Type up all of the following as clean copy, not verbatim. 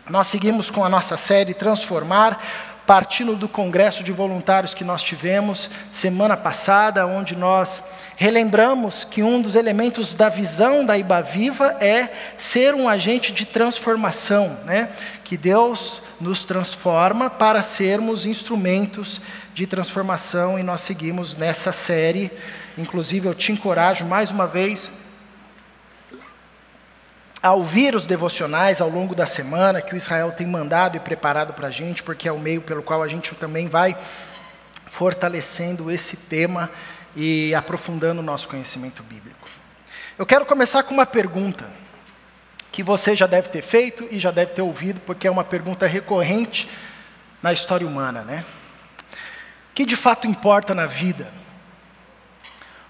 Nós seguimos com a nossa série Transformar, partindo do congresso de voluntários que nós tivemos semana passada, onde nós relembramos que um dos elementos da visão da Ibaviva é ser um agente de transformação, né? Que Deus nos transforma para sermos instrumentos de transformação, e nós seguimos nessa série. Inclusive eu te encorajo mais uma vez a ouvir os devocionais ao longo da semana que o Israel tem mandado e preparado para a gente, porque é o meio pelo qual a gente também vai fortalecendo esse tema e aprofundando o nosso conhecimento bíblico. Eu quero começar com uma pergunta que você já deve ter feito e já deve ter ouvido, porque é uma pergunta recorrente na história humana, né? O que de fato importa na vida?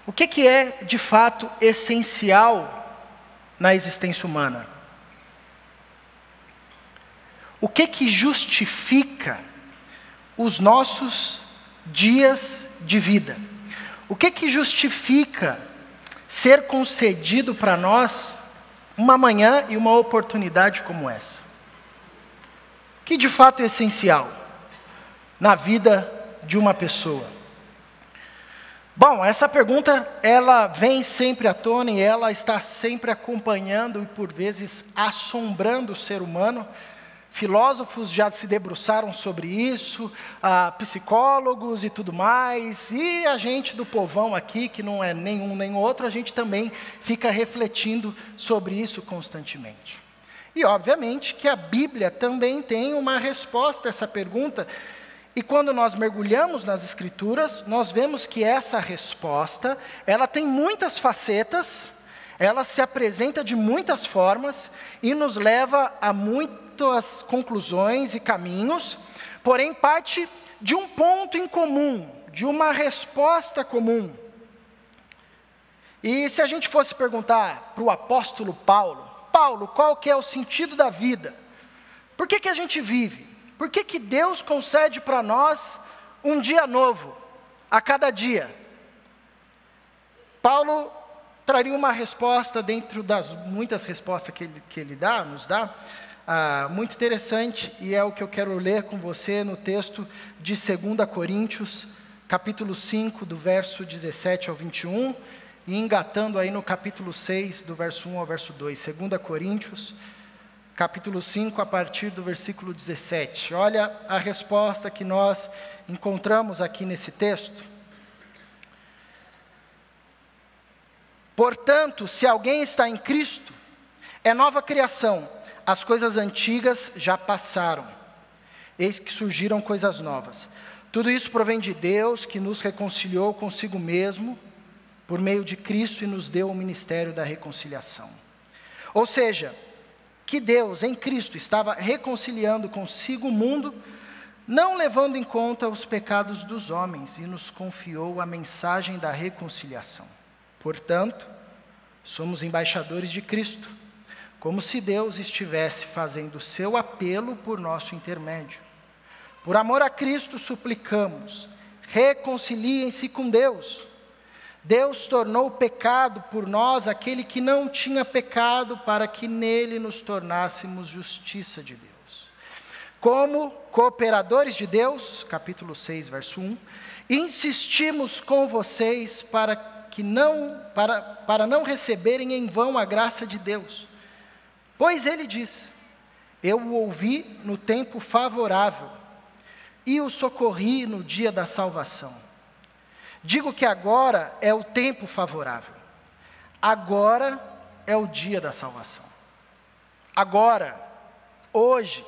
O que é de fato essencial na existência humana? O que justifica os nossos dias de vida? O que justifica ser concedido para nós uma manhã e uma oportunidade como essa? O que de fato é essencial na vida de uma pessoa? Bom, essa pergunta, ela vem sempre à tona e ela está sempre acompanhando e por vezes assombrando o ser humano. Filósofos já se debruçaram sobre isso, psicólogos e tudo mais, e a gente do povão aqui, que não é nenhum nem outro, a gente também fica refletindo sobre isso constantemente. E obviamente que a Bíblia também tem uma resposta a essa pergunta. E quando nós mergulhamos nas Escrituras, nós vemos que essa resposta, ela tem muitas facetas, ela se apresenta de muitas formas e nos leva a muitas conclusões e caminhos, porém parte de um ponto em comum, de uma resposta comum. E se a gente fosse perguntar para o apóstolo Paulo, qual que é o sentido da vida? Por que a gente vive? Por que Deus concede para nós um dia novo, a cada dia? Paulo traria uma resposta dentro das muitas respostas que ele nos dá, muito interessante, e é o que eu quero ler com você no texto de 2 Coríntios, capítulo 5, do verso 17 ao 21, e engatando aí no capítulo 6, do verso 1 ao verso 2, 2 Coríntios, capítulo 5, a partir do versículo 17. Olha a resposta que nós encontramos aqui nesse texto. Portanto, se alguém está em Cristo, é nova criação. As coisas antigas já passaram. Eis que surgiram coisas novas. Tudo isso provém de Deus, que nos reconciliou consigo mesmo, por meio de Cristo, e nos deu o ministério da reconciliação. Ou seja, que Deus, em Cristo, estava reconciliando consigo o mundo, não levando em conta os pecados dos homens, e nos confiou a mensagem da reconciliação. Portanto, somos embaixadores de Cristo, como se Deus estivesse fazendo seu apelo por nosso intermédio. Por amor a Cristo, suplicamos, reconciliem-se com Deus. Deus tornou pecado por nós aquele que não tinha pecado, para que nele nos tornássemos justiça de Deus. Como cooperadores de Deus, capítulo 6, verso 1, insistimos com vocês para não receberem em vão a graça de Deus. Pois ele diz: eu o ouvi no tempo favorável e o socorri no dia da salvação. Digo que agora é o tempo favorável. Agora é o dia da salvação. Agora, hoje,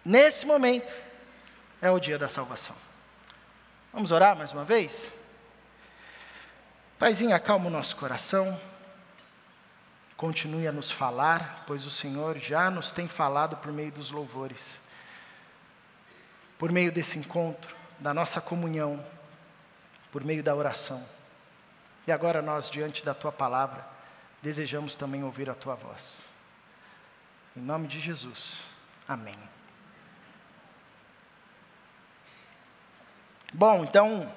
nesse momento, é o dia da salvação. Vamos orar mais uma vez? Paizinho, acalma o nosso coração. Continue a nos falar, pois o Senhor já nos tem falado por meio dos louvores. Por meio desse encontro, da nossa comunhão, por meio da oração. E agora nós, diante da Tua palavra, desejamos também ouvir a Tua voz. Em nome de Jesus. Amém. Bom, então,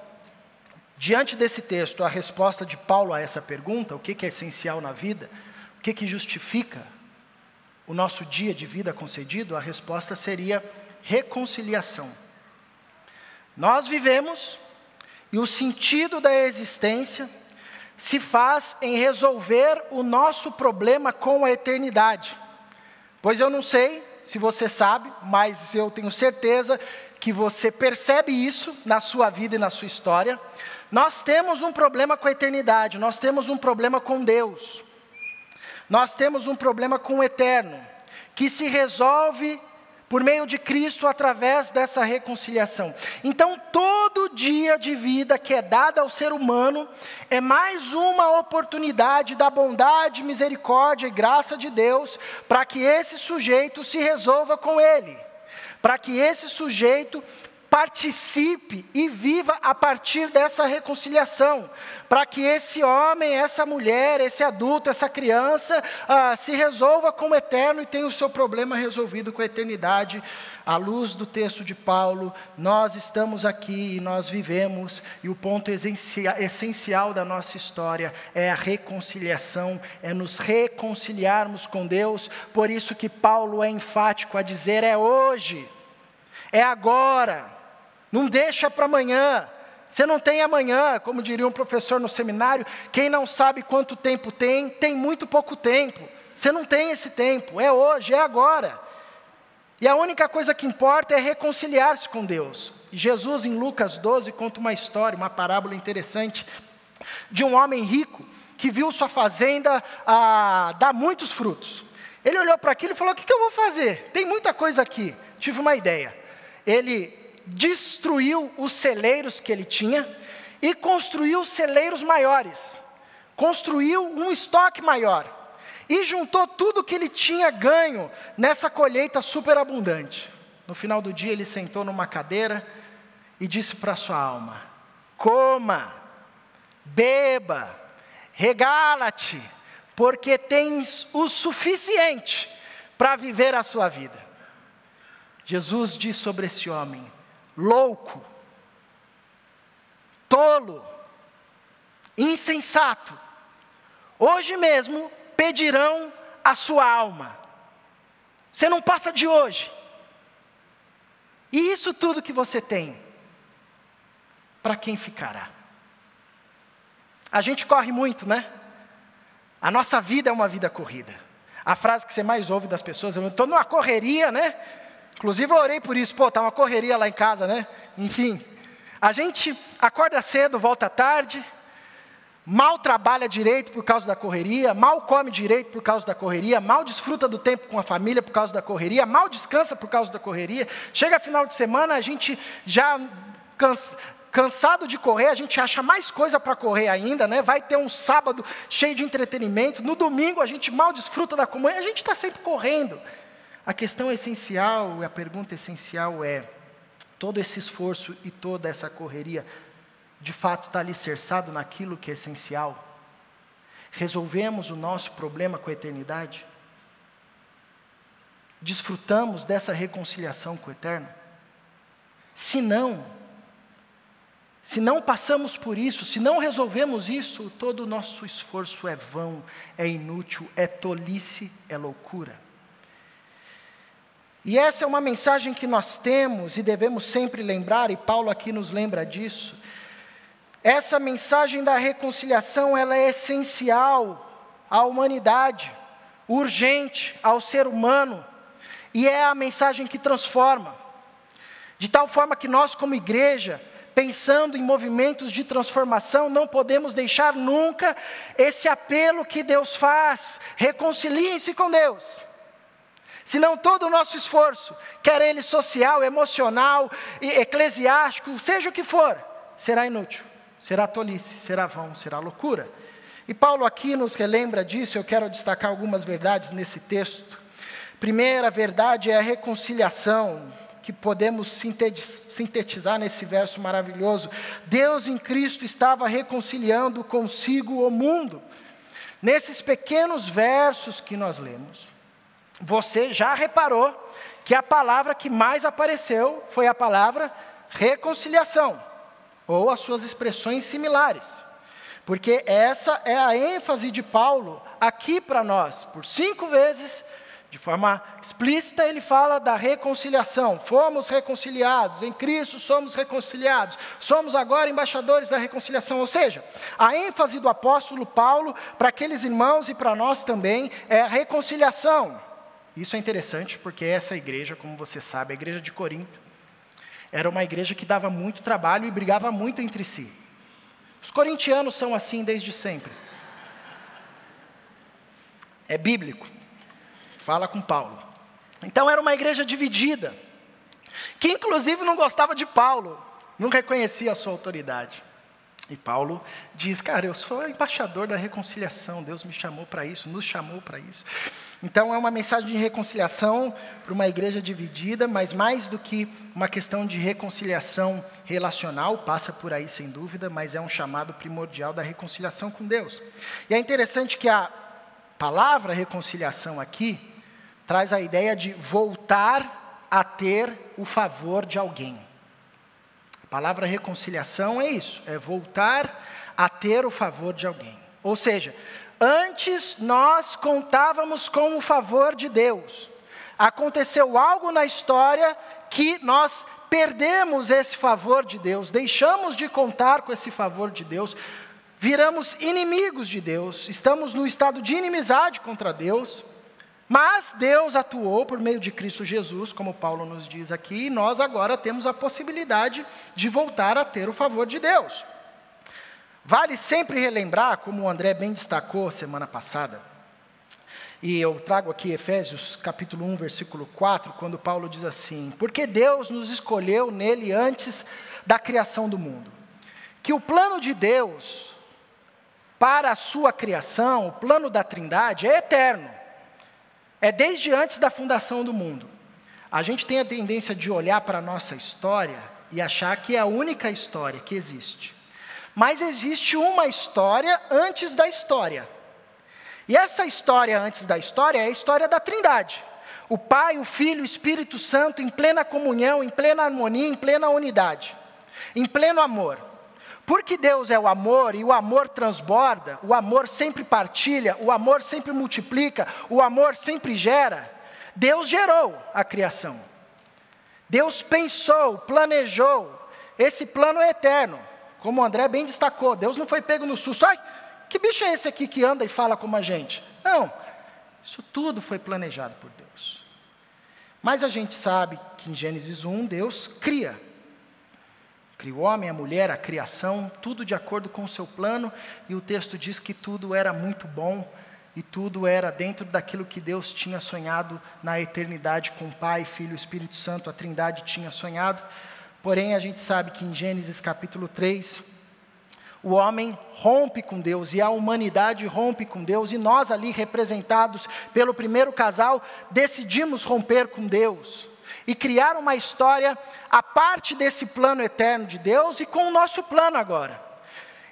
diante desse texto, a resposta de Paulo a essa pergunta, o que é essencial na vida, o que justifica o nosso dia de vida concedido, a resposta seria reconciliação. Nós vivemos e o sentido da existência se faz em resolver o nosso problema com a eternidade. Pois eu não sei se você sabe, mas eu tenho certeza que você percebe isso na sua vida e na sua história. Nós temos um problema com a eternidade, nós temos um problema com Deus. Nós temos um problema com o eterno, que se resolve por meio de Cristo através dessa reconciliação. Então, todo dia de vida que é dado ao ser humano é mais uma oportunidade da bondade, misericórdia e graça de Deus para que esse sujeito se resolva com ele, para que esse sujeito participe e viva a partir dessa reconciliação, para que esse homem, essa mulher, esse adulto, essa criança se resolva com o eterno e tenha o seu problema resolvido com a eternidade. À luz do texto de Paulo, nós estamos aqui e nós vivemos, e o ponto essencial da nossa história é a reconciliação, é nos reconciliarmos com Deus. Por isso que Paulo é enfático a dizer: é hoje, é agora. Não deixa para amanhã, você não tem amanhã, como diria um professor no seminário, quem não sabe quanto tempo tem muito pouco tempo, você não tem esse tempo, é hoje, é agora, e a única coisa que importa é reconciliar-se com Deus. E Jesus em Lucas 12 conta uma história, uma parábola interessante, de um homem rico, que viu sua fazenda dar muitos frutos. Ele olhou para aquilo e falou: o que eu vou fazer? Tem muita coisa aqui. Tive uma ideia. Ele destruiu os celeiros que ele tinha e construiu celeiros maiores, construiu um estoque maior e juntou tudo que ele tinha ganho nessa colheita superabundante. No final do dia ele sentou numa cadeira e disse para sua alma: coma, beba, regala-te, porque tens o suficiente para viver a sua vida. Jesus diz sobre esse homem: louco, tolo, insensato, hoje mesmo pedirão a sua alma. Você não passa de hoje. E isso tudo que você tem, para quem ficará? A gente corre muito, né? A nossa vida é uma vida corrida. A frase que você mais ouve das pessoas: eu estou numa correria, né? Inclusive eu orei por isso, tá uma correria lá em casa, né? Enfim, a gente acorda cedo, volta tarde, mal trabalha direito por causa da correria, mal come direito por causa da correria, mal desfruta do tempo com a família por causa da correria, mal descansa por causa da correria. Chega final de semana, a gente já cansado de correr, a gente acha mais coisa para correr ainda, né? Vai ter um sábado cheio de entretenimento, no domingo a gente mal desfruta da comunhão, a gente está sempre correndo. A questão essencial, a pergunta essencial é: todo esse esforço e toda essa correria, de fato está alicerçado naquilo que é essencial? Resolvemos o nosso problema com a eternidade? Desfrutamos dessa reconciliação com o eterno? Se não passamos por isso, se não resolvemos isso, todo o nosso esforço é vão, é inútil, é tolice, é loucura. E essa é uma mensagem que nós temos e devemos sempre lembrar, e Paulo aqui nos lembra disso. Essa mensagem da reconciliação, ela é essencial à humanidade, urgente ao ser humano, e é a mensagem que transforma. De tal forma que nós, como igreja, pensando em movimentos de transformação, não podemos deixar nunca esse apelo que Deus faz: reconciliem-se com Deus. Senão todo o nosso esforço, quer ele social, emocional, eclesiástico, seja o que for, será inútil, será tolice, será vão, será loucura. E Paulo aqui nos relembra disso. Eu quero destacar algumas verdades nesse texto. Primeira verdade é a reconciliação, que podemos sintetizar nesse verso maravilhoso. Deus em Cristo estava reconciliando consigo o mundo. Nesses pequenos versos que nós lemos, você já reparou que a palavra que mais apareceu foi a palavra reconciliação, ou as suas expressões similares, porque essa é a ênfase de Paulo aqui para nós. Por 5 vezes, De forma explícita, ele fala da reconciliação. Fomos reconciliados, em Cristo somos reconciliados. Somos agora embaixadores da reconciliação. Ou seja, a ênfase do apóstolo Paulo para aqueles irmãos e para nós também é a reconciliação. Isso é interessante porque essa igreja, como você sabe, a igreja de Corinto, era uma igreja que dava muito trabalho e brigava muito entre si. Os corintianos são assim desde sempre. É bíblico. Fala com Paulo. Então era uma igreja dividida, que inclusive não gostava de Paulo, não reconhecia a sua autoridade. E Paulo diz, cara, eu sou embaixador da reconciliação, Deus me chamou para isso, nos chamou para isso. Então é uma mensagem de reconciliação para uma igreja dividida, mas mais do que uma questão de reconciliação relacional, passa por aí sem dúvida, mas é um chamado primordial da reconciliação com Deus. E é interessante que a palavra reconciliação aqui traz a ideia de voltar a ter o favor de alguém. A palavra reconciliação é isso, é voltar a ter o favor de alguém. Ou seja, antes nós contávamos com o favor de Deus. Aconteceu algo na história que nós perdemos esse favor de Deus, deixamos de contar com esse favor de Deus, viramos inimigos de Deus, estamos no estado de inimizade contra Deus. Mas Deus atuou por meio de Cristo Jesus, como Paulo nos diz aqui, e nós agora temos a possibilidade de voltar a ter o favor de Deus. Vale sempre relembrar, como o André bem destacou semana passada, e eu trago aqui Efésios capítulo 1, versículo 4, quando Paulo diz assim, porque Deus nos escolheu nele antes da criação do mundo. Que o plano de Deus para a sua criação, o plano da Trindade, é eterno. É desde antes da fundação do mundo. A gente tem a tendência de olhar para a nossa história e achar que é a única história que existe. Mas existe uma história antes da história. E essa história antes da história é a história da Trindade. O Pai, o Filho, o Espírito Santo em plena comunhão, em plena harmonia, em plena unidade. Em pleno amor. Porque Deus é o amor e o amor transborda, o amor sempre partilha, o amor sempre multiplica, o amor sempre gera. Deus gerou a criação. Deus pensou, planejou. Esse plano é eterno. Como o André bem destacou, Deus não foi pego no susto. Ai, que bicho é esse aqui que anda e fala como a gente? Não, isso tudo foi planejado por Deus. Mas a gente sabe que em Gênesis 1, Deus cria. Cria o homem, a mulher, a criação, tudo de acordo com o seu plano, e o texto diz que tudo era muito bom, e tudo era dentro daquilo que Deus tinha sonhado na eternidade com o Pai, Filho e Espírito Santo, a Trindade tinha sonhado. Porém, a gente sabe que em Gênesis capítulo 3, o homem rompe com Deus, e a humanidade rompe com Deus, e nós ali representados pelo primeiro casal, decidimos romper com Deus. E criar uma história a parte desse plano eterno de Deus e com o nosso plano agora.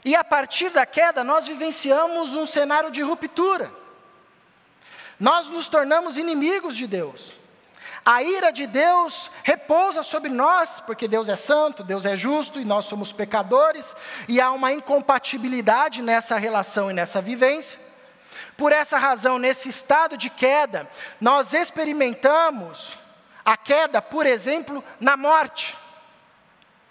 E a partir da queda, nós vivenciamos um cenário de ruptura. Nós nos tornamos inimigos de Deus. A ira de Deus repousa sobre nós, porque Deus é santo, Deus é justo e nós somos pecadores. E há uma incompatibilidade nessa relação e nessa vivência. Por essa razão, nesse estado de queda, nós experimentamos a queda, por exemplo, na morte.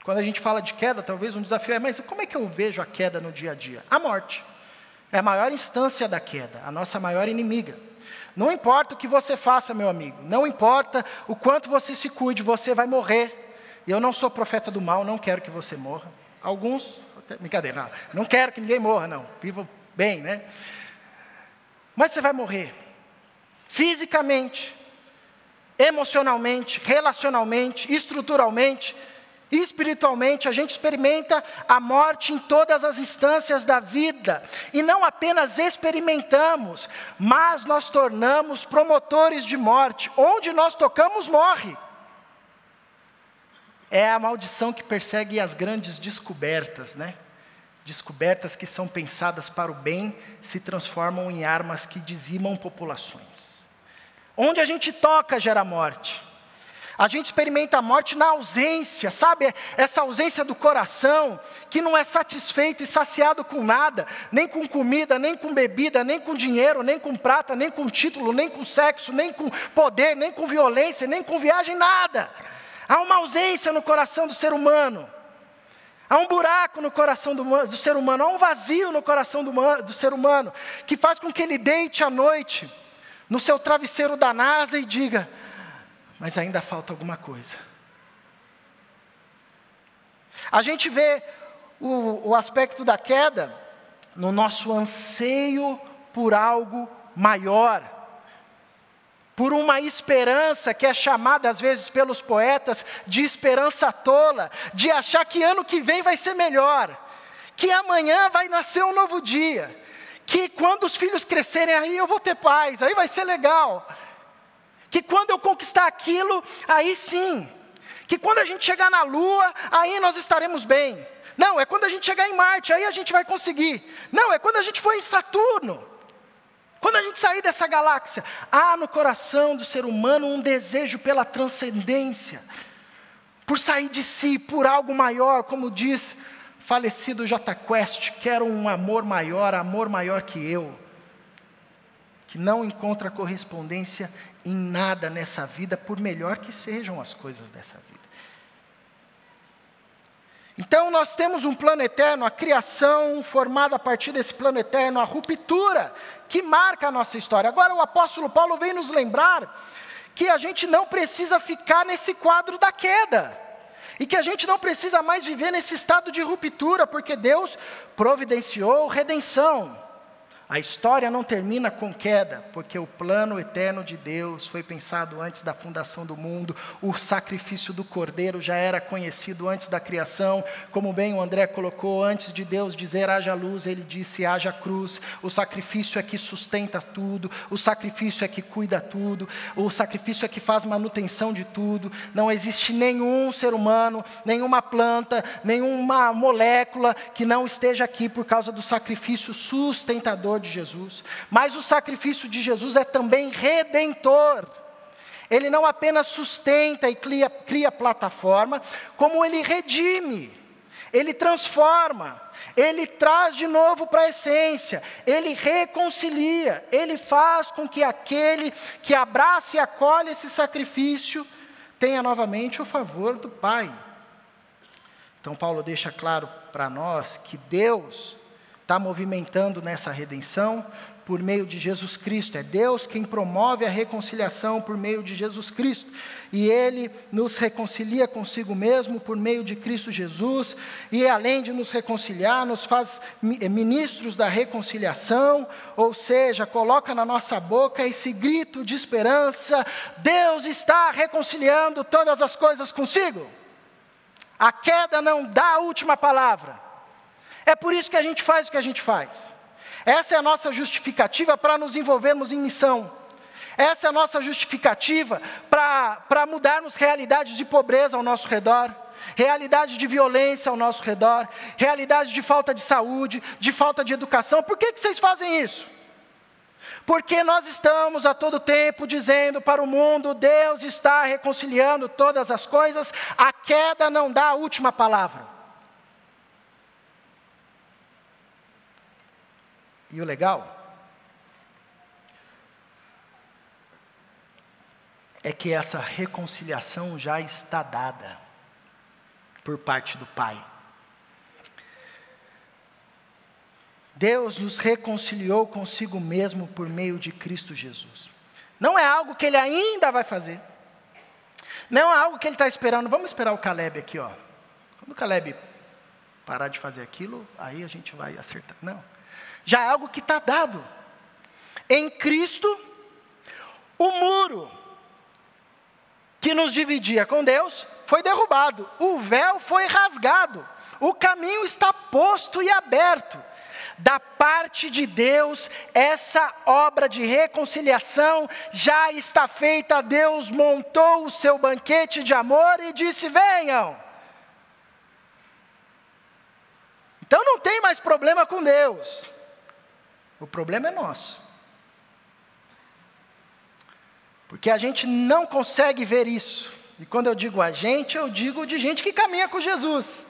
Quando a gente fala de queda, talvez um desafio é, mas como é que eu vejo a queda no dia a dia? A morte é a maior instância da queda, a nossa maior inimiga. Não importa o que você faça, meu amigo, não importa o quanto você se cuide, você vai morrer. Eu não sou profeta do mal, não quero que você morra. Alguns, brincadeira, não quero que ninguém morra, não. Viva bem, né? Mas você vai morrer. Fisicamente, emocionalmente, relacionalmente, estruturalmente, espiritualmente, a gente experimenta a morte em todas as instâncias da vida. E não apenas experimentamos, mas nós tornamos promotores de morte. Onde nós tocamos, morre. É a maldição que persegue as grandes descobertas, né? Descobertas que são pensadas para o bem, se transformam em armas que dizimam populações. Onde a gente toca gera morte. A gente experimenta a morte na ausência, sabe? Essa ausência do coração, que não é satisfeito e saciado com nada, nem com comida, nem com bebida, nem com dinheiro, nem com prata, nem com título, nem com sexo, nem com poder, nem com violência, nem com viagem, nada. Há uma ausência no coração do ser humano. Há um buraco no coração do ser humano, há um vazio no coração do ser humano, que faz com que ele deite à noite no seu travesseiro da NASA e diga: mas ainda falta alguma coisa. A gente vê o aspecto da queda no nosso anseio por algo maior, por uma esperança que é chamada às vezes pelos poetas de esperança tola, de achar que ano que vem vai ser melhor, que amanhã vai nascer um novo dia, que quando os filhos crescerem aí eu vou ter paz, aí vai ser legal. Que quando eu conquistar aquilo, aí sim. Que quando a gente chegar na Lua, aí nós estaremos bem. Não, é quando a gente chegar em Marte, aí a gente vai conseguir. Não, é quando a gente for em Saturno. Quando a gente sair dessa galáxia. Há no coração do ser humano um desejo pela transcendência. Por sair de si, por algo maior, como diz falecido J Quest, quero um amor maior que eu. Que não encontra correspondência em nada nessa vida, por melhor que sejam as coisas dessa vida. Então nós temos um plano eterno, a criação formada a partir desse plano eterno, a ruptura que marca a nossa história. Agora o apóstolo Paulo vem nos lembrar que a gente não precisa ficar nesse quadro da queda. E que a gente não precisa mais viver nesse estado de ruptura, porque Deus providenciou redenção. A história não termina com queda, porque o plano eterno de Deus foi pensado antes da fundação do mundo. O sacrifício do Cordeiro já era conhecido antes da criação. Como bem o André colocou, antes de Deus dizer haja luz, ele disse haja cruz. O sacrifício é que sustenta tudo, o sacrifício é que cuida tudo, o sacrifício é que faz manutenção de tudo. Não existe nenhum ser humano, nenhuma planta, nenhuma molécula que não esteja aqui por causa do sacrifício sustentador de Jesus. Mas o sacrifício de Jesus é também redentor. Ele não apenas sustenta e cria plataforma, como ele redime, ele transforma, ele traz de novo para a essência, ele reconcilia, ele faz com que aquele que abraça e acolhe esse sacrifício tenha novamente o favor do Pai. Então Paulo deixa claro para nós que Deus está movimentando nessa redenção por meio de Jesus Cristo. É Deus quem promove a reconciliação por meio de Jesus Cristo. E Ele nos reconcilia consigo mesmo por meio de Cristo Jesus. E além de nos reconciliar, nos faz ministros da reconciliação. Ou seja, coloca na nossa boca esse grito de esperança: Deus está reconciliando todas as coisas consigo. A queda não dá a última palavra. É por isso que a gente faz o que a gente faz. Essa é a nossa justificativa para nos envolvermos em missão. Essa é a nossa justificativa para mudarmos realidades de pobreza ao nosso redor, realidades de violência ao nosso redor, realidades de falta de saúde, de falta de educação. Por que vocês fazem isso? Porque nós estamos a todo tempo dizendo para o mundo: Deus está reconciliando todas as coisas, a queda não dá a última palavra. E o legal é que essa reconciliação já está dada por parte do Pai. Deus nos reconciliou consigo mesmo por meio de Cristo Jesus. Não é algo que Ele ainda vai fazer. Não é algo que Ele está esperando. Vamos esperar o Caleb aqui, ó. Quando o Caleb parar de fazer aquilo, aí a gente vai acertar. Não. Já é algo que está dado. Em Cristo, o muro que nos dividia com Deus foi derrubado. O véu foi rasgado. O caminho está posto e aberto. Da parte de Deus, essa obra de reconciliação já está feita. Deus montou o seu banquete de amor e disse: venham. Então não tem mais problema com Deus. O problema é nosso. Porque a gente não consegue ver isso. E quando eu digo a gente, eu digo de gente que caminha com Jesus.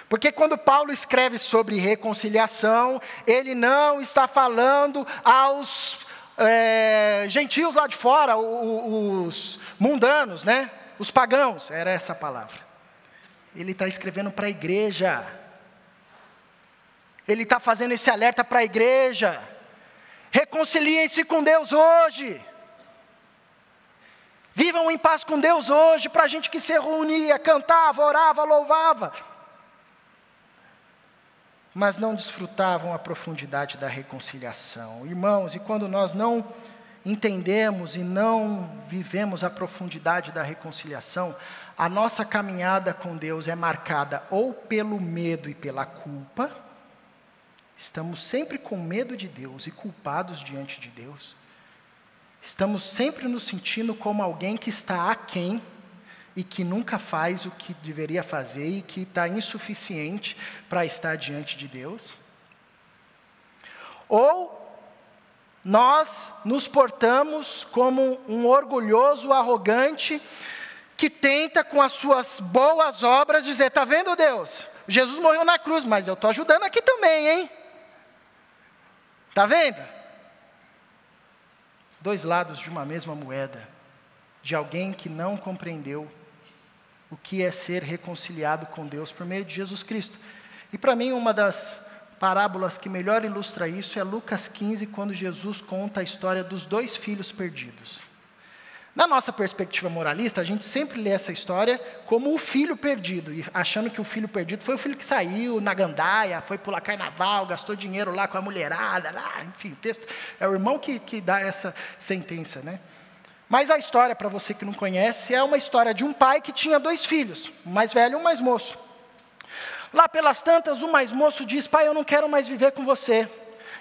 Porque quando Paulo escreve sobre reconciliação, ele não está falando aos gentios lá de fora, os mundanos, né? Os pagãos, era essa a palavra. Ele está escrevendo para a igreja. Ele está fazendo esse alerta para a igreja. Reconciliem-se com Deus hoje. Vivam em paz com Deus hoje, para a gente que se reunia, cantava, orava, louvava. Mas não desfrutavam a profundidade da reconciliação. Irmãos, e quando nós não entendemos e não vivemos a profundidade da reconciliação, a nossa caminhada com Deus é marcada ou pelo medo e pela culpa. Estamos sempre com medo de Deus e culpados diante de Deus. Estamos sempre nos sentindo como alguém que está aquém e que nunca faz o que deveria fazer e que está insuficiente para estar diante de Deus. Ou nós nos portamos como um orgulhoso, arrogante, que tenta com as suas boas obras dizer, está vendo Deus? Jesus morreu na cruz, mas eu estou ajudando aqui também, hein? Está vendo? Dois lados de uma mesma moeda, de alguém que não compreendeu o que é ser reconciliado com Deus por meio de Jesus Cristo. E para mim, uma das parábolas que melhor ilustra isso é Lucas 15, quando Jesus conta a história dos 2 filhos perdidos. Na nossa perspectiva moralista, a gente sempre lê essa história como o filho perdido, e achando que o filho perdido foi o filho que saiu na gandaia, foi pular carnaval, gastou dinheiro lá com a mulherada, lá, enfim, o texto é o irmão que dá essa sentença, né? Mas a história, para você que não conhece, é uma história de um pai que tinha 2 filhos, um mais velho e um mais moço. Lá pelas tantas, o mais moço diz, pai, eu não quero mais viver com você.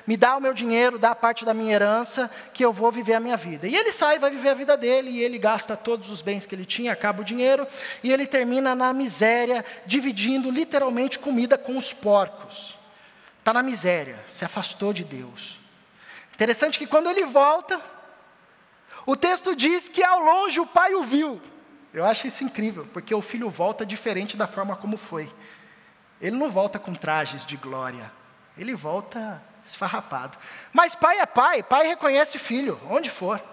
Me dá o meu dinheiro, dá a parte da minha herança, que eu vou viver a minha vida. E ele sai, vai viver a vida dele, e ele gasta todos os bens que ele tinha, acaba o dinheiro, e ele termina na miséria, dividindo literalmente comida com os porcos. Está na miséria, se afastou de Deus. Interessante que quando ele volta, o texto diz que ao longe o pai o viu. Eu acho isso incrível, porque o filho volta diferente da forma como foi. Ele não volta com trajes de glória, ele volta esfarrapado. Mas pai é pai, pai reconhece filho, onde for.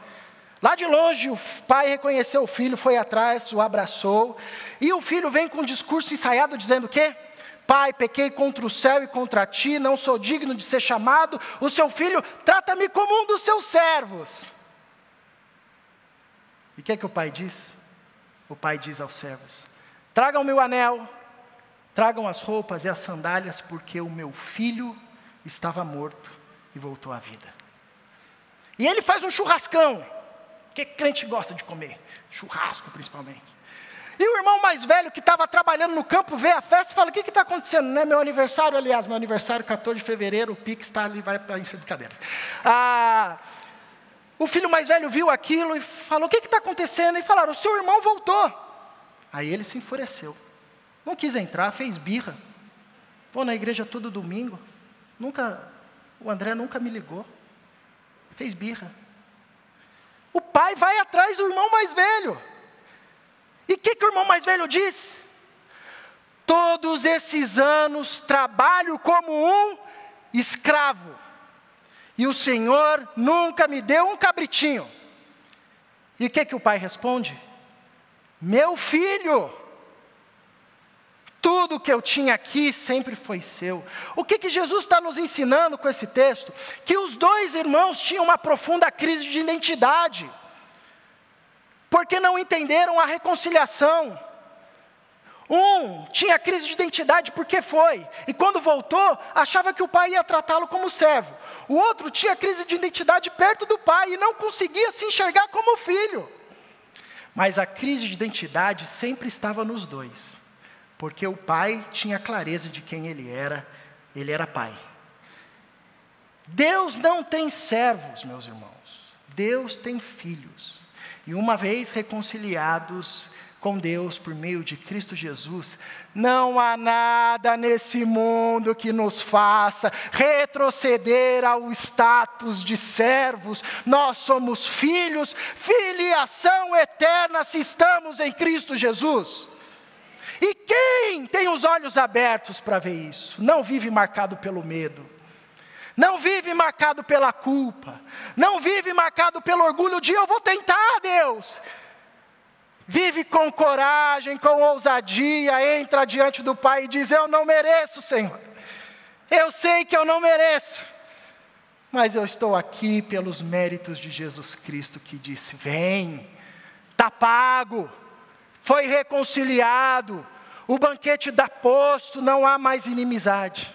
Lá de longe o pai reconheceu o filho, foi atrás, o abraçou. E o filho vem com um discurso ensaiado dizendo o quê? Pai, pequei contra o céu e contra ti, não sou digno de ser chamado. O seu filho trata-me como um dos seus servos. E o que é que o pai diz? O pai diz aos servos, tragam-me o anel, tragam as roupas e as sandálias, porque o meu filho estava morto e voltou à vida. E ele faz um churrascão, que crente gosta de comer, churrasco principalmente. E o irmão mais velho que estava trabalhando no campo vê a festa e fala, o que está acontecendo? Não é meu aniversário, aliás, meu aniversário 14 de fevereiro, o Pix está ali, vai para isso de brincadeira. O filho mais velho viu aquilo e falou, o que está acontecendo? E falaram, o seu irmão voltou. Aí ele se enfureceu, não quis entrar, fez birra. Vou na igreja todo domingo, o André nunca me ligou, fez birra. O pai vai atrás do irmão mais velho. E o que o irmão mais velho diz? Todos esses anos trabalho como um escravo, e o Senhor nunca me deu um cabritinho. E o que o pai responde? Meu filho, tudo que eu tinha aqui sempre foi seu. O que Jesus está nos ensinando com esse texto? Que os 2 irmãos tinham uma profunda crise de identidade, porque não entenderam a reconciliação. Um tinha crise de identidade porque foi, e quando voltou, achava que o pai ia tratá-lo como servo. O outro tinha crise de identidade perto do pai e não conseguia se enxergar como filho. Mas a crise de identidade sempre estava nos 2, porque o pai tinha clareza de quem ele era pai. Deus não tem servos, meus irmãos, Deus tem filhos. E uma vez reconciliados, com Deus por meio de Cristo Jesus, não há nada nesse mundo que nos faça retroceder ao status de servos. Nós somos filhos, filiação eterna se estamos em Cristo Jesus. E quem tem os olhos abertos para ver isso, não vive marcado pelo medo, não vive marcado pela culpa, não vive marcado pelo orgulho de eu vou tentar, Deus. Vive com coragem, com ousadia, entra diante do Pai e diz: eu não mereço, Senhor. Eu sei que eu não mereço, mas eu estou aqui pelos méritos de Jesus Cristo que disse: vem, está pago, foi reconciliado, o banquete está posto, não há mais inimizade.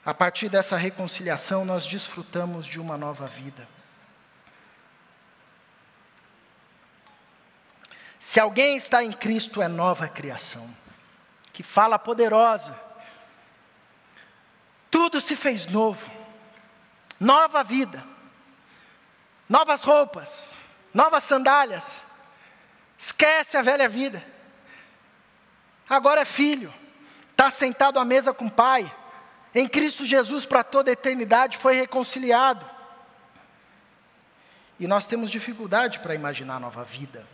A partir dessa reconciliação nós desfrutamos de uma nova vida. Se alguém está em Cristo, é nova criação. Que fala poderosa. Tudo se fez novo. Nova vida. Novas roupas. Novas sandálias. Esquece a velha vida. Agora é filho. Está sentado à mesa com o Pai. Em Cristo Jesus para toda a eternidade foi reconciliado. E nós temos dificuldade para imaginar a nova vida.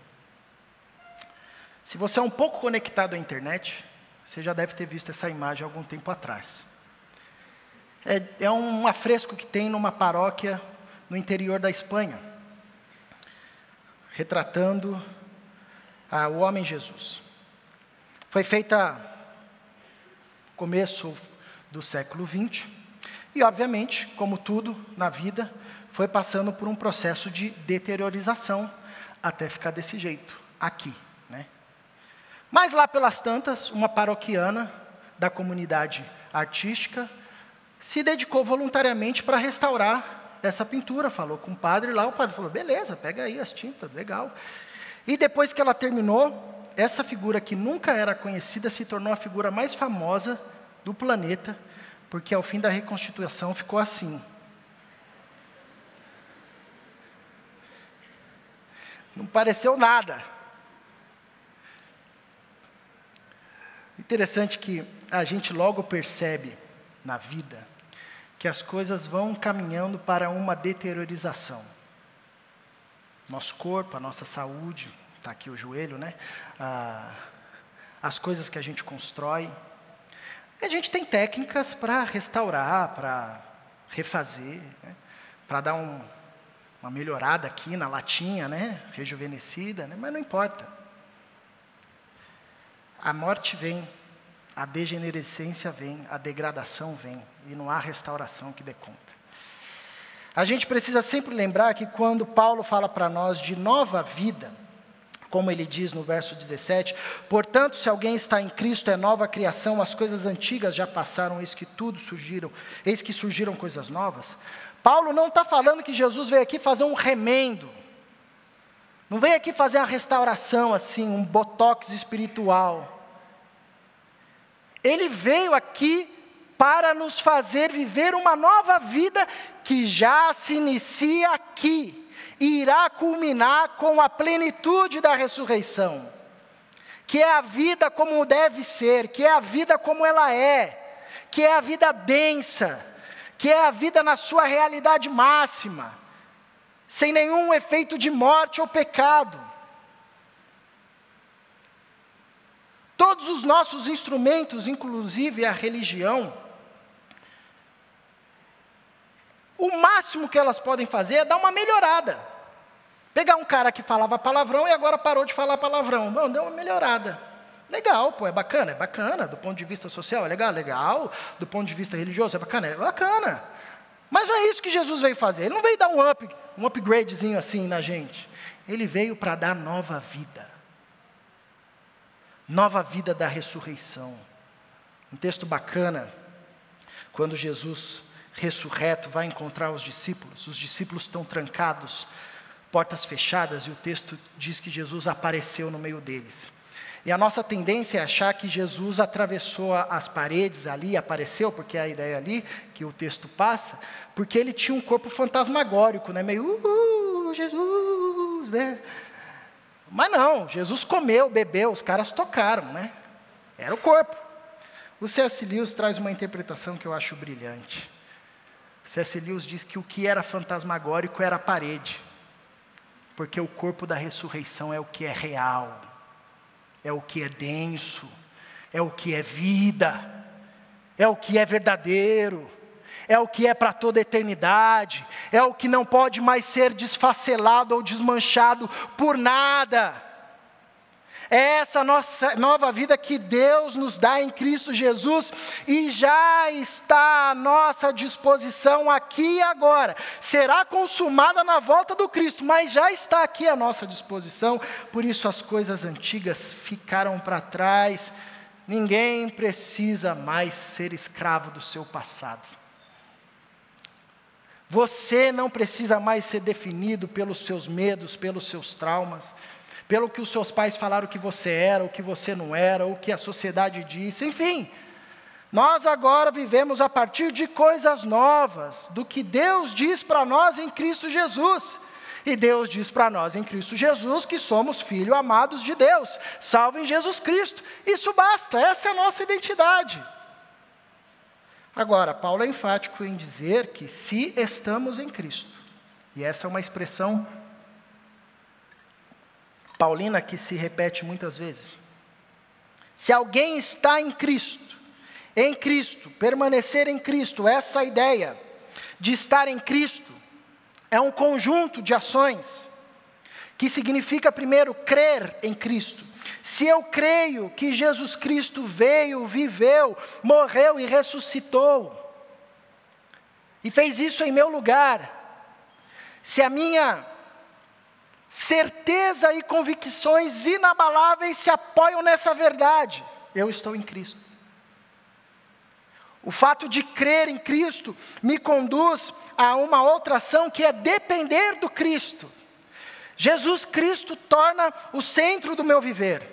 Se você é um pouco conectado à internet, você já deve ter visto essa imagem há algum tempo atrás. É um afresco que tem numa paróquia no interior da Espanha, retratando o homem Jesus. Foi feita no começo do século XX, e obviamente, como tudo na vida, foi passando por um processo de deteriorização, até ficar desse jeito, aqui. Mas lá pelas tantas, uma paroquiana da comunidade artística se dedicou voluntariamente para restaurar essa pintura. Falou com o padre lá, o padre falou: beleza, pega aí as tintas, legal. E depois que ela terminou, essa figura que nunca era conhecida se tornou a figura mais famosa do planeta, porque ao fim da reconstituição ficou assim. Não pareceu nada. Interessante que a gente logo percebe na vida que as coisas vão caminhando para uma deteriorização. Nosso corpo, a nossa saúde, está aqui o joelho, né? As coisas que a gente constrói. E a gente tem técnicas para restaurar, para refazer, né? Para dar uma melhorada aqui na latinha, né? Rejuvenescida, né? Mas não importa. A morte vem, a degenerescência vem, a degradação vem, e não há restauração que dê conta. A gente precisa sempre lembrar que quando Paulo fala para nós de nova vida, como ele diz no verso 17, portanto, se alguém está em Cristo, é nova criação, as coisas antigas já passaram, eis que surgiram coisas novas. Paulo não está falando que Jesus veio aqui fazer um remendo, não veio aqui fazer a restauração assim, um botox espiritual. Ele veio aqui para nos fazer viver uma nova vida que já se inicia aqui e irá culminar com a plenitude da ressurreição, que é a vida como deve ser, que é a vida como ela é, que é a vida densa, que é a vida na sua realidade máxima, sem nenhum efeito de morte ou pecado. Todos os nossos instrumentos, inclusive a religião, o máximo que elas podem fazer é dar uma melhorada. Pegar um cara que falava palavrão e agora parou de falar palavrão. Bom, deu uma melhorada. Legal, pô, é bacana, do ponto de vista social, é legal, do ponto de vista religioso, é bacana. Mas não é isso que Jesus veio fazer. Ele não veio dar um upgradezinho assim na gente. Ele veio para dar nova vida. Nova vida da ressurreição. Um texto bacana, quando Jesus ressurreto vai encontrar os discípulos estão trancados, portas fechadas, e o texto diz que Jesus apareceu no meio deles. E a nossa tendência é achar que Jesus atravessou as paredes ali, apareceu, porque é a ideia ali que o texto passa, porque ele tinha um corpo fantasmagórico, né? Meio Jesus, né? Mas não, Jesus comeu, bebeu, os caras tocaram, né? Era o corpo. O C.S. Lewis traz uma interpretação que eu acho brilhante. O C.S. Lewis diz que o que era fantasmagórico era a parede, porque o corpo da ressurreição é o que é real, é o que é denso, é o que é vida, é o que é verdadeiro, é o que é para toda a eternidade, é o que não pode mais ser desfacelado ou desmanchado por nada. É essa nossa nova vida que Deus nos dá em Cristo Jesus e já está à nossa disposição aqui e agora. Será consumada na volta do Cristo, mas já está aqui à nossa disposição. Por isso as coisas antigas ficaram para trás. Ninguém precisa mais ser escravo do seu passado. Você não precisa mais ser definido pelos seus medos, pelos seus traumas, pelo que os seus pais falaram que você era, o que você não era, o que a sociedade disse, enfim. Nós agora vivemos a partir de coisas novas, do que Deus diz para nós em Cristo Jesus. E Deus diz para nós em Cristo Jesus que somos filhos amados de Deus, salvo em Jesus Cristo. Isso basta, essa é a nossa identidade. Agora, Paulo é enfático em dizer que se estamos em Cristo, e essa é uma expressão paulina que se repete muitas vezes. Se alguém está em Cristo, permanecer em Cristo, essa ideia de estar em Cristo é um conjunto de ações que significa primeiro crer em Cristo. Se eu creio que Jesus Cristo veio, viveu, morreu e ressuscitou, e fez isso em meu lugar, se a minha certeza e convicções inabaláveis se apoiam nessa verdade, eu estou em Cristo. O fato de crer em Cristo me conduz a uma outra ação que é depender do Cristo. Jesus Cristo torna o centro do meu viver.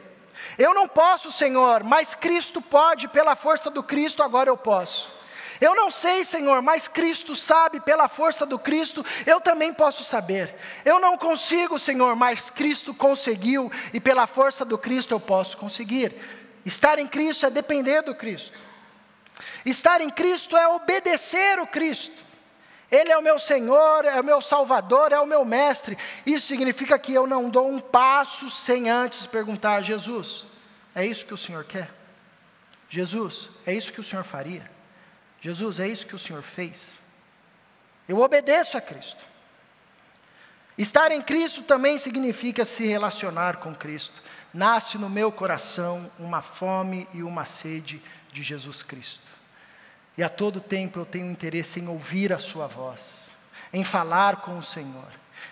Eu não posso, Senhor, mas Cristo pode, pela força do Cristo, agora eu posso. Eu não sei, Senhor, mas Cristo sabe, pela força do Cristo, eu também posso saber. Eu não consigo, Senhor, mas Cristo conseguiu, e pela força do Cristo eu posso conseguir. Estar em Cristo é depender do Cristo. Estar em Cristo é obedecer o Cristo. Ele é o meu Senhor, é o meu Salvador, é o meu Mestre. Isso significa que eu não dou um passo sem antes perguntar a Jesus: é isso que o Senhor quer? Jesus, é isso que o Senhor faria? Jesus, é isso que o Senhor fez? Eu obedeço a Cristo. Estar em Cristo também significa se relacionar com Cristo. Nasce no meu coração uma fome e uma sede de Jesus Cristo. E a todo tempo eu tenho interesse em ouvir a sua voz, em falar com o Senhor,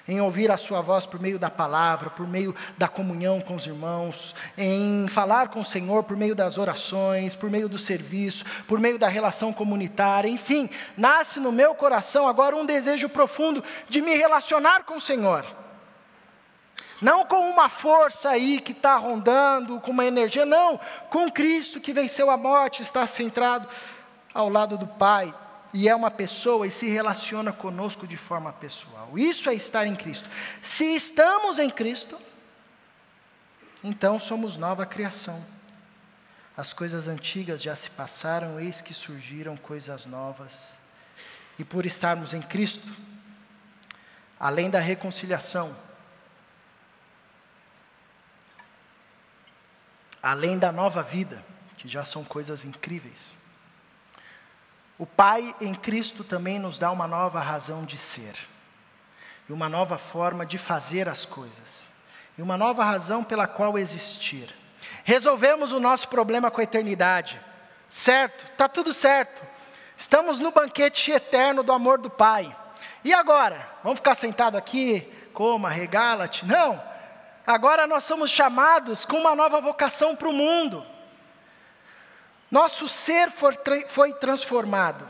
em ouvir a sua voz por meio da palavra, por meio da comunhão com os irmãos, em falar com o Senhor por meio das orações, por meio do serviço, por meio da relação comunitária, enfim, nasce no meu coração agora um desejo profundo de me relacionar com o Senhor. Não com uma força aí que está rondando, com uma energia, não, com Cristo que venceu a morte, está centrado ao lado do Pai, e é uma pessoa e se relaciona conosco de forma pessoal. Isso é estar em Cristo. Se estamos em Cristo, então somos nova criação. As coisas antigas já se passaram, eis que surgiram coisas novas. E por estarmos em Cristo, além da reconciliação, além da nova vida, que já são coisas incríveis, o Pai em Cristo também nos dá uma nova razão de ser, e uma nova forma de fazer as coisas, e uma nova razão pela qual existir. Resolvemos o nosso problema com a eternidade, certo? Está tudo certo. Estamos no banquete eterno do amor do Pai. E agora? Vamos ficar sentados aqui, coma, regala-te? Não. Agora nós somos chamados com uma nova vocação para o mundo. Nosso ser foi transformado.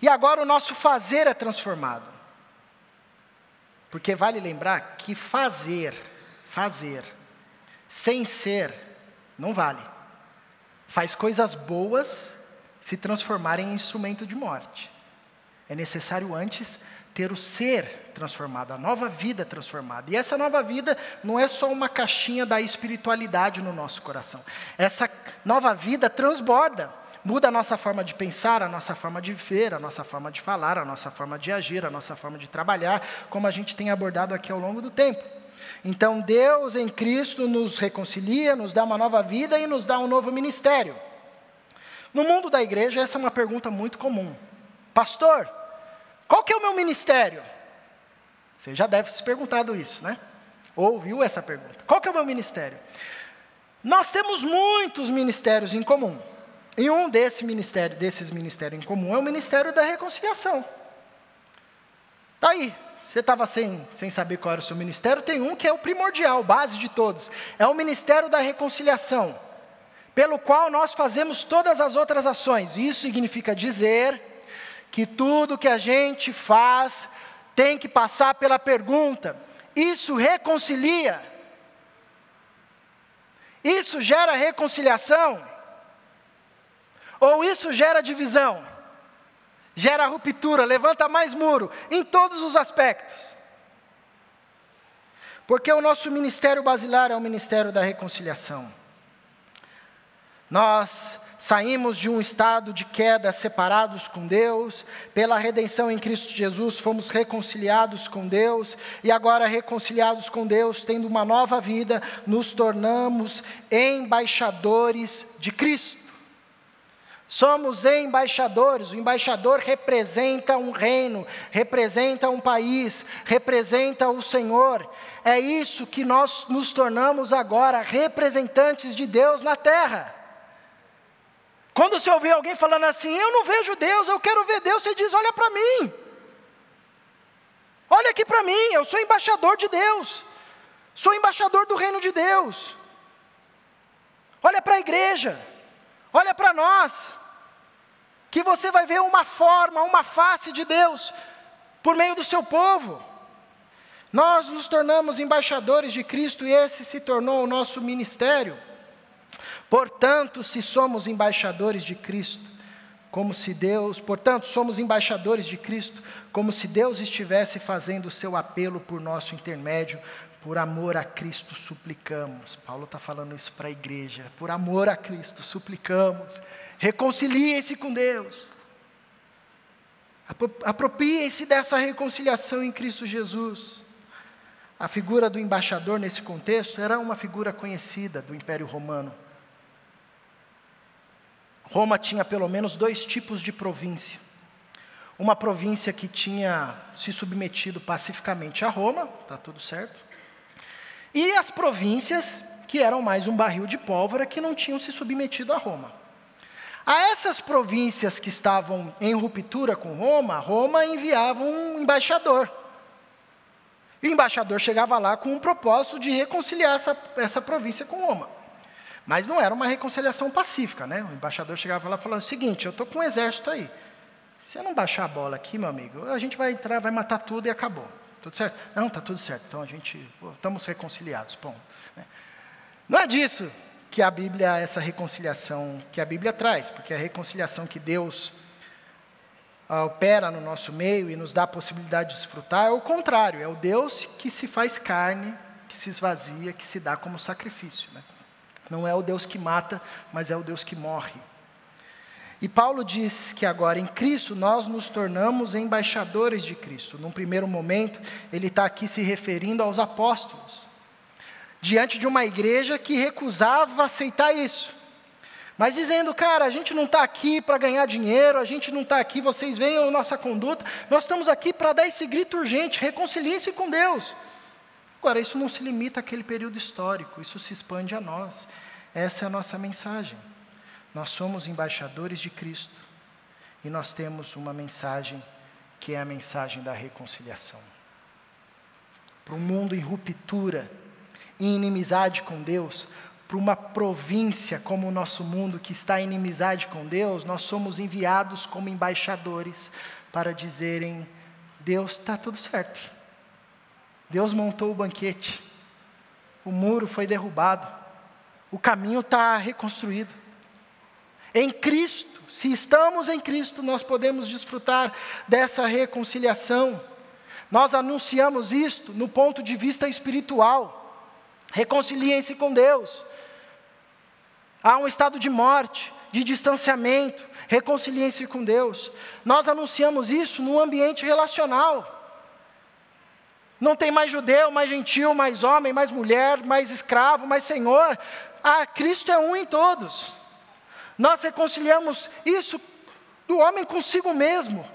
E agora o nosso fazer é transformado. Porque vale lembrar que fazer, sem ser, não vale. Faz coisas boas se transformarem em instrumento de morte. É necessário antes ter o ser transformado, a nova vida transformada. E essa nova vida não é só uma caixinha da espiritualidade no nosso coração. Essa nova vida transborda, muda a nossa forma de pensar, a nossa forma de ver, a nossa forma de falar, a nossa forma de agir, a nossa forma de trabalhar, como a gente tem abordado aqui ao longo do tempo. Então, Deus em Cristo nos reconcilia, nos dá uma nova vida e nos dá um novo ministério. No mundo da igreja, essa é uma pergunta muito comum. Pastor, qual que é o meu ministério? Você já deve se perguntado isso, né? Ouviu essa pergunta. Qual que é o meu ministério? Nós temos muitos ministérios em comum. E um desses ministérios em comum é o ministério da reconciliação. Está aí. Você estava sem saber qual era o seu ministério, tem um que é o primordial, base de todos. É o ministério da reconciliação, pelo qual nós fazemos todas as outras ações. Isso significa dizer que tudo que a gente faz tem que passar pela pergunta: isso reconcilia? Isso gera reconciliação? Ou isso gera divisão? Gera ruptura, levanta mais muro, em todos os aspectos. Porque o nosso ministério basilar é o ministério da reconciliação. Nós saímos de um estado de queda separados com Deus, pela redenção em Cristo Jesus fomos reconciliados com Deus, e agora reconciliados com Deus, tendo uma nova vida, nos tornamos embaixadores de Cristo. Somos embaixadores. O embaixador representa um reino, representa um país, representa o Senhor. É isso que nós nos tornamos agora, representantes de Deus na terra. Quando você ouvir alguém falando assim: eu não vejo Deus, eu quero ver Deus, você diz: olha para mim. Olha aqui para mim, eu sou embaixador de Deus. Sou embaixador do reino de Deus. Olha para a igreja. Olha para nós. Que você vai ver uma forma, uma face de Deus por meio do seu povo. Nós nos tornamos embaixadores de Cristo e esse se tornou o nosso ministério. Portanto, se somos embaixadores de Cristo, somos embaixadores de Cristo, como se Deus estivesse fazendo o seu apelo por nosso intermédio. Por amor a Cristo suplicamos. Paulo está falando isso para a igreja. Por amor a Cristo suplicamos. Reconciliem-se com Deus. Apropriem-se dessa reconciliação em Cristo Jesus. A figura do embaixador nesse contexto era uma figura conhecida do Império Romano. Roma tinha pelo menos 2 tipos de província. Uma província que tinha se submetido pacificamente a Roma, está tudo certo. E as províncias que eram mais um barril de pólvora, que não tinham se submetido a Roma. A essas províncias que estavam em ruptura com Roma, Roma enviava um embaixador. E o embaixador chegava lá com o propósito de reconciliar essa província com Roma. Mas não era uma reconciliação pacífica, né? O embaixador chegava lá falando o seguinte: eu estou com um exército aí. Se eu não baixar a bola aqui, meu amigo, a gente vai entrar, vai matar tudo e acabou. Tudo certo? Não, está tudo certo. Então estamos reconciliados. Bom, né? Não é disso que a Bíblia, essa reconciliação que a Bíblia traz, porque a reconciliação que Deus opera no nosso meio e nos dá a possibilidade de desfrutar é o contrário, é o Deus que se faz carne, que se esvazia, que se dá como sacrifício, né? Não é o Deus que mata, mas é o Deus que morre. E Paulo diz que agora em Cristo nós nos tornamos embaixadores de Cristo. Num primeiro momento, ele está aqui se referindo aos apóstolos, diante de uma igreja que recusava aceitar isso, mas dizendo: cara, a gente não está aqui para ganhar dinheiro, a gente não está aqui, vocês veem a nossa conduta, nós estamos aqui para dar esse grito urgente: reconciliem-se com Deus. Agora, isso não se limita àquele período histórico, isso se expande a nós. Essa é a nossa mensagem. Nós somos embaixadores de Cristo e nós temos uma mensagem que é a mensagem da reconciliação. Para um mundo em ruptura, em inimizade com Deus, para uma província como o nosso mundo que está em inimizade com Deus, nós somos enviados como embaixadores para dizerem: Deus, está tudo certo. Deus montou o banquete, o muro foi derrubado, o caminho está reconstruído. Em Cristo, se estamos em Cristo, nós podemos desfrutar dessa reconciliação. Nós anunciamos isto no ponto de vista espiritual. Reconciliem-se com Deus. Há um estado de morte, de distanciamento. Reconciliem-se com Deus. Nós anunciamos isso no ambiente relacional. Não tem mais judeu, mais gentil, mais homem, mais mulher, mais escravo, mais senhor. Cristo é um em todos. Nós reconciliamos isso do homem consigo mesmo.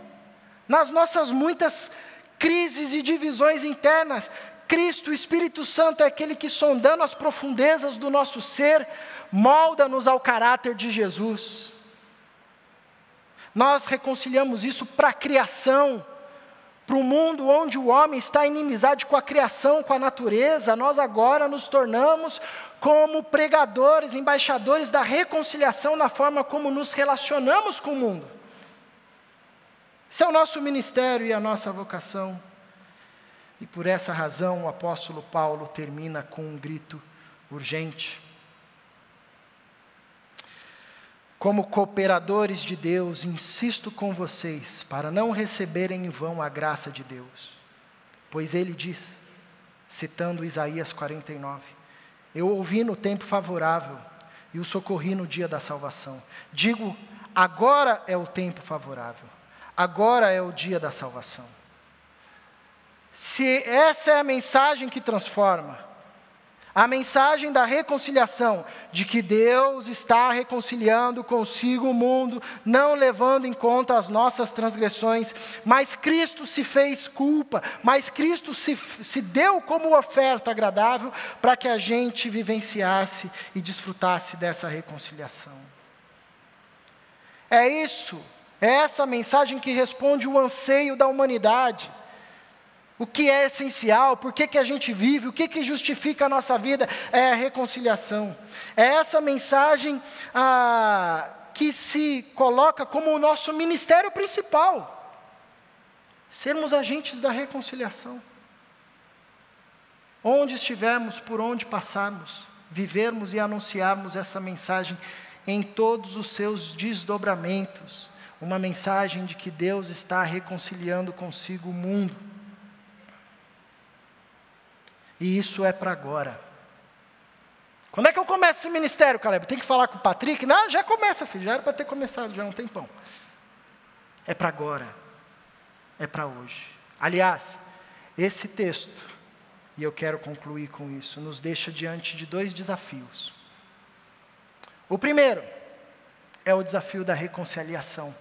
Nas nossas muitas crises e divisões internas, Cristo, o Espírito Santo, é aquele que, sondando as profundezas do nosso ser, molda-nos ao caráter de Jesus. Nós reconciliamos isso para a criação, para um mundo onde o homem está em inimizade com a criação, com a natureza. Nós agora nos tornamos como pregadores, embaixadores da reconciliação na forma como nos relacionamos com o mundo. Esse é o nosso ministério e a nossa vocação. E por essa razão o apóstolo Paulo termina com um grito urgente. Como cooperadores de Deus, insisto com vocês, para não receberem em vão a graça de Deus. Pois ele diz, citando Isaías 49, eu ouvi no tempo favorável e o socorri no dia da salvação. Digo, agora é o tempo favorável, agora é o dia da salvação. Se essa é a mensagem que transforma, a mensagem da reconciliação, de que Deus está reconciliando consigo o mundo, não levando em conta as nossas transgressões, mas Cristo se fez culpa, mas Cristo se deu como oferta agradável para que a gente vivenciasse e desfrutasse dessa reconciliação. É isso, é essa mensagem que responde o anseio da humanidade. O que é essencial, por que a gente vive, o que justifica a nossa vida, é a reconciliação. É essa mensagem que se coloca como o nosso ministério principal. Sermos agentes da reconciliação. Onde estivermos, por onde passarmos, vivermos e anunciarmos essa mensagem em todos os seus desdobramentos. Uma mensagem de que Deus está reconciliando consigo o mundo. E isso é para agora. Quando é que eu começo esse ministério, Caleb? Tem que falar com o Patrick? Não, já começa, filho. Já era para ter começado já há um tempão. É para agora. É para hoje. Aliás, esse texto, e eu quero concluir com isso, nos deixa diante de 2 desafios. O primeiro é o desafio da reconciliação.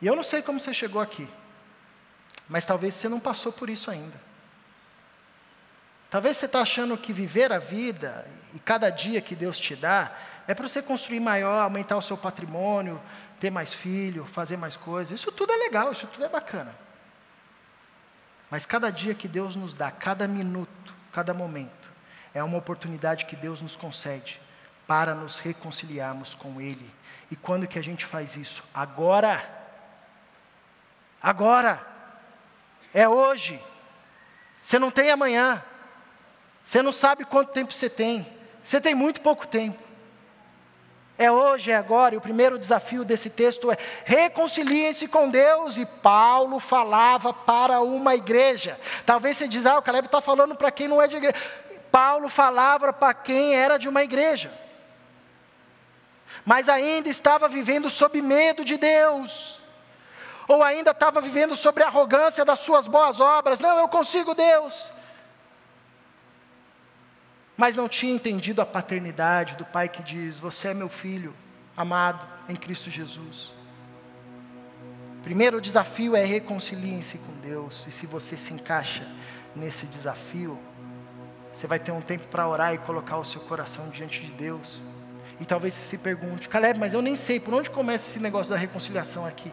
E eu não sei como você chegou aqui, mas talvez você não passou por isso ainda. Talvez você está achando que viver a vida e cada dia que Deus te dá é para você construir maior, aumentar o seu patrimônio, ter mais filho, fazer mais coisas. Isso tudo é legal, isso tudo é bacana. Mas cada dia que Deus nos dá, cada minuto, cada momento, é uma oportunidade que Deus nos concede para nos reconciliarmos com Ele. E quando que a gente faz isso? Agora. Agora. É hoje. Você não tem amanhã. Você não sabe quanto tempo você tem. Você tem muito pouco tempo. É hoje, é agora. E o primeiro desafio desse texto é: reconciliem-se com Deus. E Paulo falava para uma igreja. Talvez você diz, o Caleb está falando para quem não é de igreja. Paulo falava para quem era de uma igreja. Mas ainda estava vivendo sob medo de Deus. Ou ainda estava vivendo sobre a arrogância das suas boas obras. Não, eu consigo, Deus. Mas não tinha entendido a paternidade do Pai que diz: você é meu filho, amado em Cristo Jesus. Primeiro desafio é: reconciliem-se com Deus. E se você se encaixa nesse desafio, você vai ter um tempo para orar e colocar o seu coração diante de Deus. E talvez você se pergunte: Caleb, mas eu nem sei, por onde começa esse negócio da reconciliação aqui?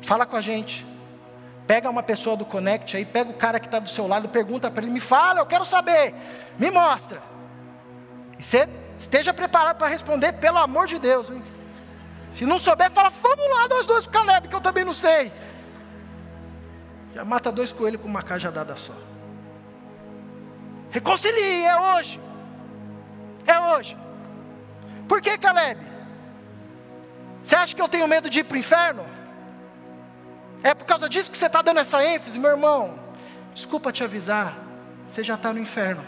Fala com a gente. Pega uma pessoa do Connect aí, pega o cara que está do seu lado, pergunta para ele, me fala, eu quero saber, me mostra. E você esteja preparado para responder, pelo amor de Deus, hein? Se não souber, fala, vamos lá, nós dois com o Caleb, que eu também não sei. Já mata 2 coelhos com uma cajadada só. Reconcilie, é hoje. É hoje. Por que, Caleb? Você acha que eu tenho medo de ir para o inferno? É por causa disso que você está dando essa ênfase, meu irmão. Desculpa te avisar, você já está no inferno.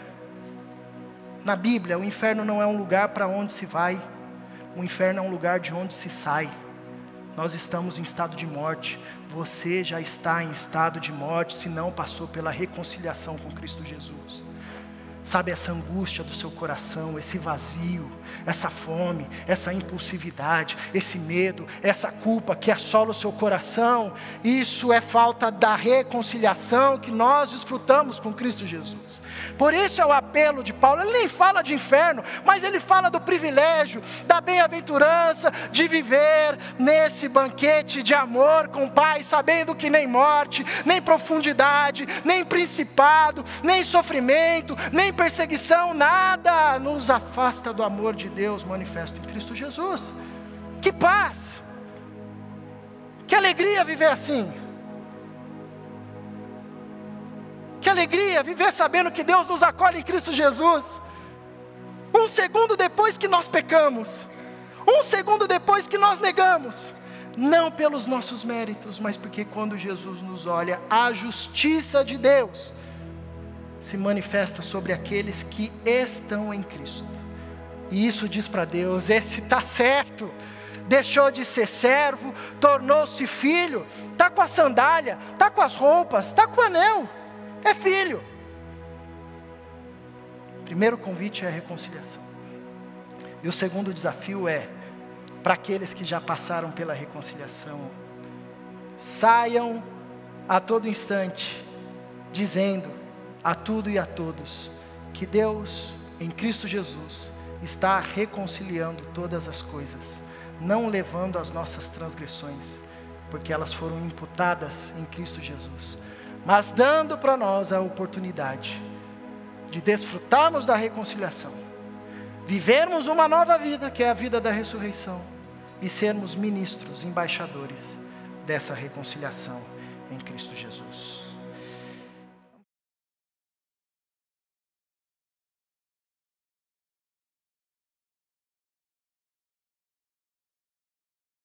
Na Bíblia, o inferno não é um lugar para onde se vai, o inferno é um lugar de onde se sai. Nós estamos em estado de morte, você já está em estado de morte, se não passou pela reconciliação com Cristo Jesus. Sabe, essa angústia do seu coração, esse vazio, essa fome, essa impulsividade, esse medo, essa culpa que assola o seu coração, isso é falta da reconciliação que nós desfrutamos com Cristo Jesus. Por isso é o apelo de Paulo. Ele nem fala de inferno, mas ele fala do privilégio, da bem-aventurança de viver nesse banquete de amor com o Pai, sabendo que nem morte, nem profundidade, nem principado, nem sofrimento, nem perseguição, nada nos afasta do amor de Deus manifesto em Cristo Jesus. Que paz, que alegria viver assim, que alegria viver sabendo que Deus nos acolhe em Cristo Jesus. Um segundo depois que nós pecamos, um segundo depois que nós negamos, não pelos nossos méritos, mas porque quando Jesus nos olha, a justiça de Deus se manifesta sobre aqueles que estão em Cristo. E isso diz para Deus: esse está certo, deixou de ser servo, tornou-se filho, está com a sandália, está com as roupas, está com o anel, é filho. O primeiro convite é a reconciliação. E o segundo desafio é, para aqueles que já passaram pela reconciliação, saiam a todo instante, dizendo a tudo e a todos, que Deus, em Cristo Jesus, está reconciliando todas as coisas, não levando as nossas transgressões, porque elas foram imputadas em Cristo Jesus, mas dando para nós a oportunidade de desfrutarmos da reconciliação, vivermos uma nova vida, que é a vida da ressurreição, e sermos ministros, embaixadores dessa reconciliação em Cristo Jesus.